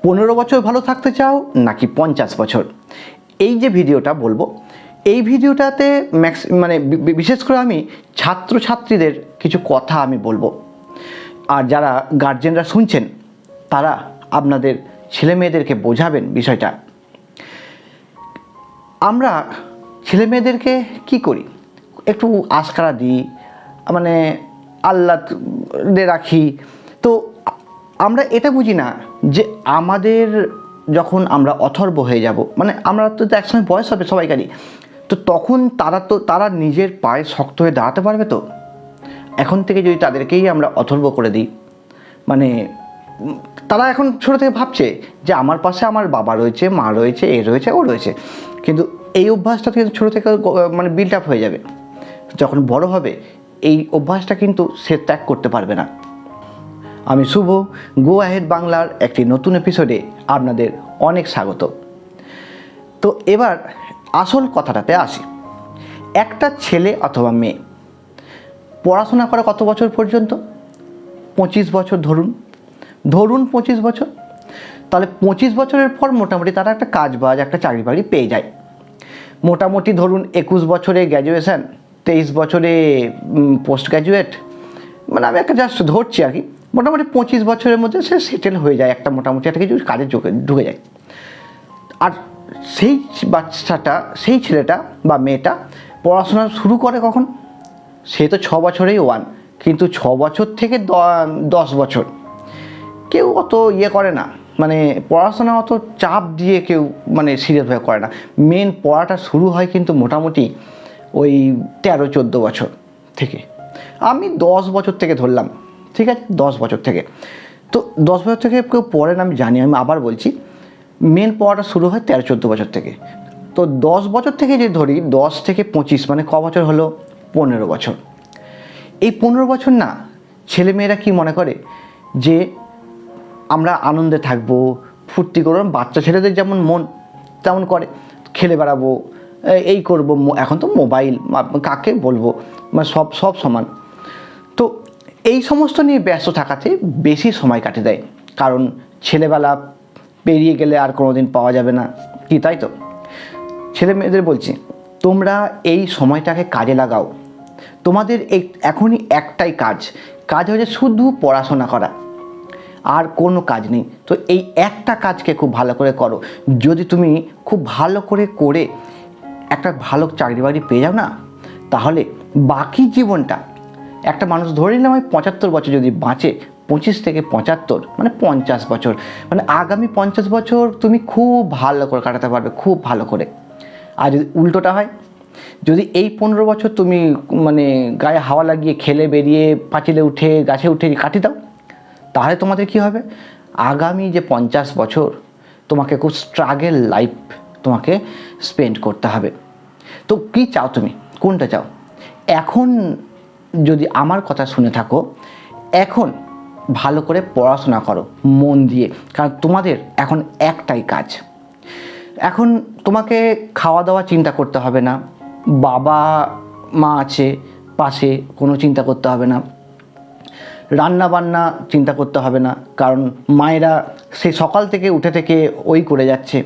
15 বছর ভালো থাকতে চাও নাকি 50 বছর? এই যে ভিডিওটা বলবো, এই ভিডিওটাতে বিশেষ করে আমি ছাত্রছাত্রীদের কিছু কথা আমি বলবো। আর যারা গার্জেনরা শুনছেন তারা আপনাদের ছেলে মেয়েদেরকে বোঝাবেন বিষয়টা। আমরা ছেলে মেয়েদেরকে কী করি, একটু আশকারা দিই, আল্লাহতে রাখি। তো আমরা এটা বুঝি না যে আমাদের যখন আমরা অথর্ব হয়ে যাব, আমরা তো একসময় বয়স হবে সবাইকারই, তো তখন তারা নিজের পায়ে শক্ত হয়ে দাঁড়াতে পারবে। তো এখন থেকে যদি তাদেরকেই আমরা অথর্ব করে দিই, তারা এখন ছোটো থেকে ভাবছে যে আমার পাশে আমার বাবা রয়েছে, মা রয়েছে, এ রয়েছে, ও রয়েছে, কিন্তু এই অভ্যাসটা কিন্তু ছোটো থেকে বিল্ড আপ হয়ে যাবে। যখন বড় হবে এই অভ্যাসটা কিন্তু সে ত্যাগ করতে পারবে না। আমি শুভ, গো অ্যাহেড বাংলার একটি নতুন এপিসোডে আপনাদের অনেক স্বাগত। তো এবার আসল কথাটাতে আসি। একটা ছেলে অথবা মেয়ে পড়াশোনা করে কত বছর পর্যন্ত? 25 বছর ধরুন 25 বছর। তাহলে 25 বছরের পর মোটামুটি তারা একটা কাজ বাজ, একটা চাকরি বাকরি পেয়ে যায়। মোটামুটি ধরুন 21 বছরে গ্র্যাজুয়েশান, 23 বছরে পোস্ট গ্র্যাজুয়েট, আমি একটা জাস্ট ধরছি আর কি। মোটামুটি 25 বছরের মধ্যে সে সেটেল হয়ে যায়, একটা মোটামুটি একটা কিছু কাজে ঢুকে যায়। আর সেই বাচ্চাটা, সেই ছেলেটা বা মেয়েটা পড়াশোনা শুরু করে কখন? সে তো 6 বছরেই ওয়ান, কিন্তু 6 বছর থেকে 10 বছর কেউ অত করে না, পড়াশোনা অত চাপ দিয়ে কেউ সিরিয়াসভাবে করে না। মেন পড়াটা শুরু হয় কিন্তু মোটামুটি ওই 13-14 বছর থেকে। আমি 10 বছর থেকে ধরলাম, ঠিক আছে, 10 বছর থেকে। তো 10 বছর থেকে কেউ পড়ে না আমি জানি, আমি আবার বলছি, মেন পড়াটা শুরু হয় 13-14 বছর থেকে। তো 10 বছর থেকে যে ধরি, 10 থেকে 25 ক বছর হলো? 15 বছর। এই 15 বছর না, ছেলেমেয়েরা কি মনে করে যে আমরা আনন্দে থাকবো, ফুর্তি করবো। বাচ্চা ছেলেদের যেমন মন তেমন করে, খেলে বেড়াবো, এই করবো। এখন তো মোবাইল, কাকে বলবো, সব সমান। তো এই সমস্ত নিয়ে ব্যস্ত থাকাতে বেশি সময় কাটে দেয়, কারণ ছেলেবেলা পেরিয়ে গেলে আর কোনো দিন পাওয়া যাবে না, কি তাই তো? ছেলে মেয়েদের বলছি, তোমরা এই সময়টাকে কাজে লাগাও। তোমাদের এখনই একটাই কাজ হচ্ছে শুধু পড়াশোনা করা, আর কোনো কাজ নেই। তো এই একটা কাজকে খুব ভালো করে করো। যদি তুমি খুব ভালো করে একটা ভালো চাকরি বাকরি পেয়ে যাও না, তাহলে বাকি জীবনটা, একটা মানুষ ধরে নিলাম 75 বছর যদি বাঁচে, 25 থেকে 75 50 বছর, আগামী 50 বছর তুমি খুব ভালো করে কাটাতে পারবে, খুব ভালো করে। আর যদি উল্টোটা হয়, যদি এই 15 বছর তুমি গায়ে হাওয়া লাগিয়ে খেলে বেরিয়ে পাঁচিলে উঠে গাছে উঠে কাটিয়ে দাও, তাহলে তোমাদের কি হবে? আগামী যে 50 বছর তোমাকে খুব স্ট্রাগল লাইফ তোমাকে স্পেন্ড করতে হবে। তো কি চাও তুমি, কোনটা চাও? এখন যদি আমার কথা শুনে থাকো, এখন ভালো করে পড়াশোনা করো মন দিয়ে, কারণ তোমাদের এখন একটাই কাজ। এখন তোমাকে খাওয়া দাওয়া চিন্তা করতে হবে না, বাবা মা আছে পাশে, কোনো চিন্তা করতে হবে না। রান্না বান্না চিন্তা করতে হবে না, কারণ মায়েরা সে সকাল থেকে উঠে থেকে ওই করে যাচ্ছে,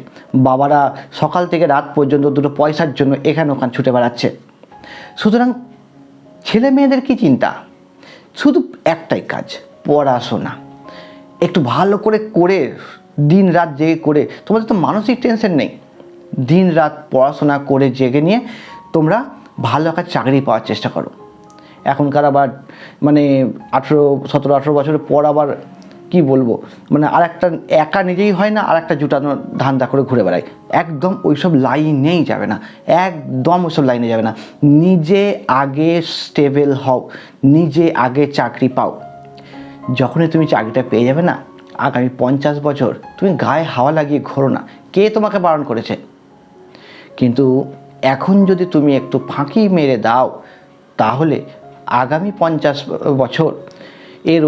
বাবারা সকাল থেকে রাত পর্যন্ত দুটো পয়সার জন্য এখানে ওখানে ছুটে বেড়াচ্ছে। সুতরাং ছেলে মেয়েদের কি চিন্তা? শুধু একটাই কাজ, পড়াশোনা। একটু ভালো করে দিন রাত জেগে করে, তোমাদের তো মানসিক টেনশন নেই। দিন রাত পড়াশোনা করে জেগে নিয়ে তোমরা ভালো একটা চাকরি পাওয়ার চেষ্টা করো। এখনকার আবার 17-18 বছরের পর আবার কি বলবো, আর একটা একা নিজেই হয় না, আর একটা জুটানোর ধান্দা করে ঘুরে বেড়ায়। একদম ওইসব লাইনেই যাবে না, একদম ওইসব লাইনে যাবে না। নিজে আগে স্টেবল হও, নিজে আগে চাকরি পাও। যখনই তুমি চাকরিটা পেয়ে যাবে না, আগামী 50 বছর তুমি গায়ে হাওয়া লাগিয়ে ঘোরো না, কে তোমাকে বারণ করেছে? কিন্তু এখন যদি তুমি একটু ফাঁকি মেরে দাও, তাহলে আগামী 50 বছর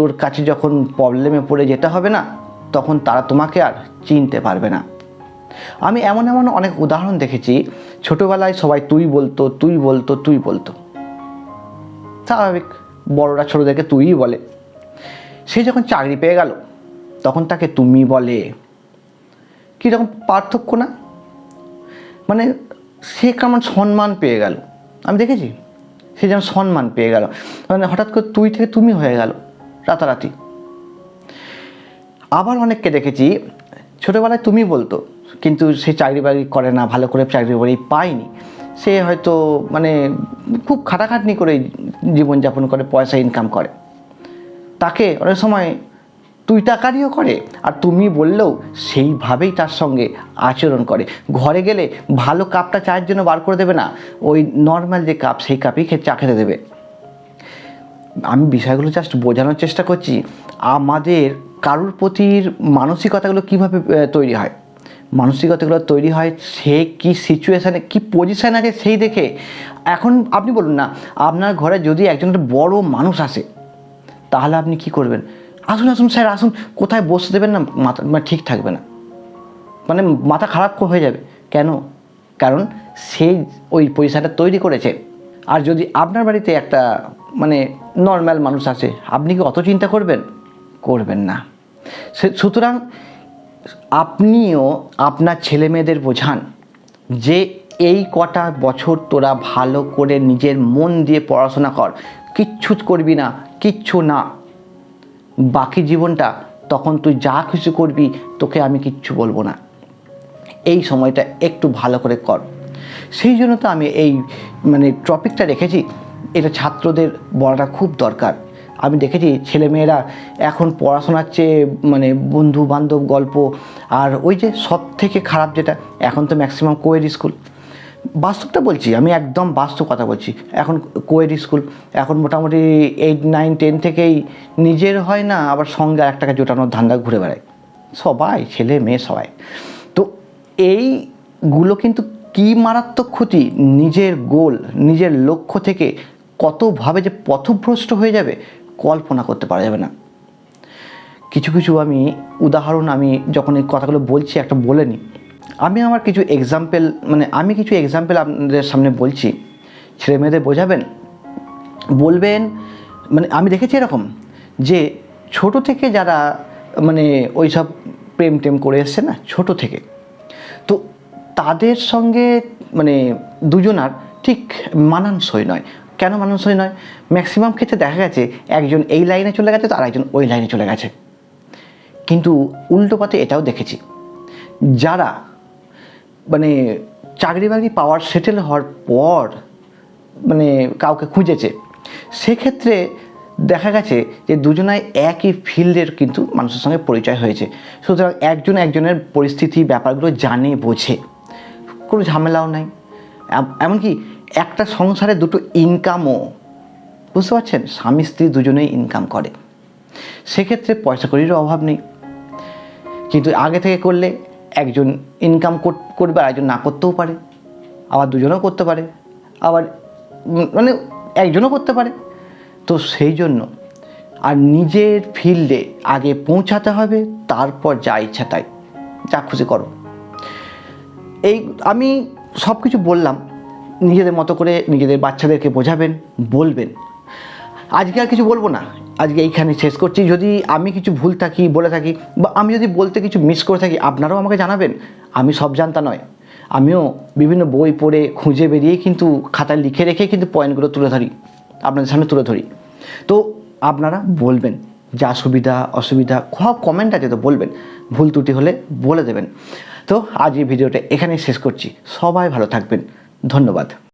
ওর কাছে যখন প্রবলেমে পড়ে যেতে হবে না, তখন তারা তোমাকে আর চিনতে পারবে না। আমি এমন অনেক উদাহরণ দেখেছি। ছোটোবেলায় সবাই তুই বলতো, স্বাভাবিক, বড়রা ছোটোদেরকে তুই বলে। সে যখন চাকরি পেয়ে গেল, তখন তাকে তুমি বলে। কীরকম পার্থক্য না? মানে সে কেমন সম্মান পেয়ে গেল, আমি দেখেছি সে যেন সম্মান পেয়ে গেল, মানে হঠাৎ করে তুই থেকে তুমি হয়ে গেল রাতারাতি। আবার অনেককে দেখেছি ছোটোবেলায় তুমি বলতো, কিন্তু সে চাকরি বাকরি করে না, ভালো করে চাকরি বাকরি পায়নি, সে হয়তো মানে খুব খাটাখাটনি করে জীবনযাপন করে, পয়সা ইনকাম করে, তাকে অনেক সময় তুই টাকারিও করে, আর তুমি বললেও সেইভাবেই তার সঙ্গে আচরণ করে। ঘরে গেলে ভালো কাপটা চায়ের জন্য বার করে দেবে না, ওই নর্মাল যে কাপ সেই কাপই চা খেতে দেবে। আমি বিষয়গুলো জাস্ট বোঝানোর চেষ্টা করছি, আমাদের কারুর প্রতির মানসিকতাগুলো কীভাবে তৈরি হয়। মানসিকতাগুলো তৈরি হয় সে কী সিচুয়েশানে, কী পজিশান আছে সেই দেখে। এখন আপনি বলুন না, আপনার ঘরে যদি একজন একটা বড় মানুষ আসে, তাহলে আপনি কি করবেন? আসুন আসুন স্যার আসুন, কোথায় বসতে দেবেন না, মাথা ঠিক থাকবে না, মানে মাথা খারাপ হয়ে যাবে। কেন? কারণ সে ওই পজিশানটা তৈরি করেছে। আর যদি আপনার বাড়িতে একটা মানে নর্মাল মানুষ আসে, আপনি কি অত চিন্তা করবেন? করবেন না। সুতরাং আপনিও আপনার ছেলে মেয়েদের বোঝান যে এই কটা বছর তোরা ভালো করে নিজের মন দিয়ে পড়াশোনা কর, কিচ্ছু করবি না, কিচ্ছু না, বাকি জীবনটা তখন তুই যা কিছু করবি তোকে আমি কিচ্ছু বলবো না, এই সময়টা একটু ভালো করে কর। সেই জন্য তো আমি এই মানে টপিকটা রেখেছি, এটা ছাত্রদের বলাটা খুব দরকার। আমি দেখেছি ছেলেমেয়েরা এখন পড়াশোনার চেয়ে মানে বন্ধু বান্ধব গল্প, আর ওই যে সব থেকে খারাপ যেটা, এখন তো ম্যাক্সিমাম কোয়েড স্কুল, বাস্তবটা বলছি, আমি একদম বাস্তব কথা বলছি, এখন কোয়েড স্কুল, এখন মোটামুটি 8, 9, 10 থেকেই নিজের হয় না, আবার সঙ্গে আর একটাকে জোটানোর ধান্দা ঘুরে বেড়ায় সবাই, ছেলে মেয়ে সবাই। তো এইগুলো কিন্তু কী মারাত্মক ক্ষতি, নিজের গোল, নিজের লক্ষ্য থেকে কতভাবে যে পথভ্রষ্ট হয়ে যাবে কল্পনা করতে পারা যাবে না। কিছু কিছু আমি উদাহরণ, আমি যখন এই কথাগুলো বলছি একটা বলে নিই। আমি আমার কিছু এক্সাম্পল, মানে আমি কিছু এক্সাম্পল আপনাদের সামনে বলছি, ছেলে মেয়েদের বোঝাবেন, বলবেন। মানে আমি দেখেছি এরকম যে ছোট থেকে যারা মানে ওই সব প্রেম টেম করে এসছে না ছোট থেকে, তো তাদের সঙ্গে মানে দুজনার ঠিক মানানসই নয়। কেন মানানসই নয়? ম্যাক্সিমাম ক্ষেত্রে দেখা গেছে একজন এই লাইনে চলে গেছে, তো আরেকজন ওই লাইনে চলে গেছে। কিন্তু উল্টো পাতে এটাও দেখেছি, যারা মানে চাকরি বাকরি পাওয়ার সেটেল হওয়ার পর মানে কাউকে খুঁজেছে, সেক্ষেত্রে দেখা গেছে যে দুজনাই একই ফিল্ডের কিন্তু মানুষের সঙ্গে পরিচয় হয়েছে। সুতরাং একজন একজনের পরিস্থিতি ব্যাপারগুলো জানে বোঝে, কোনো ঝামেলাও নাই। এমনকি একটা সংসারে দুটো ইনকামও, বুঝতে পারছেন, স্বামী স্ত্রী দুজনেই ইনকাম করে, সেক্ষেত্রে পয়সা কড়িরও অভাব নেই। কিন্তু আগে থেকে করলে একজন ইনকাম করবে আর একজন না করতেও পারে, আবার দুজনেও করতে পারে, আবার মানে একজনও করতে পারে। তো সেই জন্য আর নিজের ফিল্ডে আগে পৌঁছাতে হবে, তারপর যা ইচ্ছা তাই, যা খুশি করো। এই আমি সব কিছু বললাম, নিজেদের মতো করে নিজেদের বাচ্চাদেরকে বোঝাবেন, বলবেন। আজকে আর কিছু বলবো না, আজকে এইখানে শেষ করছি। যদি আমি কিছু ভুল থাকি, বলে থাকি, বা আমি যদি বলতে কিছু মিস করে থাকি, আপনারাও আমাকে জানাবেন। আমি সব জানতা নয়, আমিও বিভিন্ন বই পড়ে খুঁজে বেরিয়েই কিন্তু খাতায় লিখে রেখে কিন্তু পয়েন্টগুলো তুলে ধরি, আপনাদের সামনে তুলে ধরি। তো আপনারা বলবেন যা সুবিধা অসুবিধা, সব কমেন্ট আছে তো বলবেন, ভুল ত্রুটি হলে বলে দেবেন। তো আজ এই ভিডিওটা এখানেই শেষ করছি। সবাই ভালো থাকবেন, ধন্যবাদ।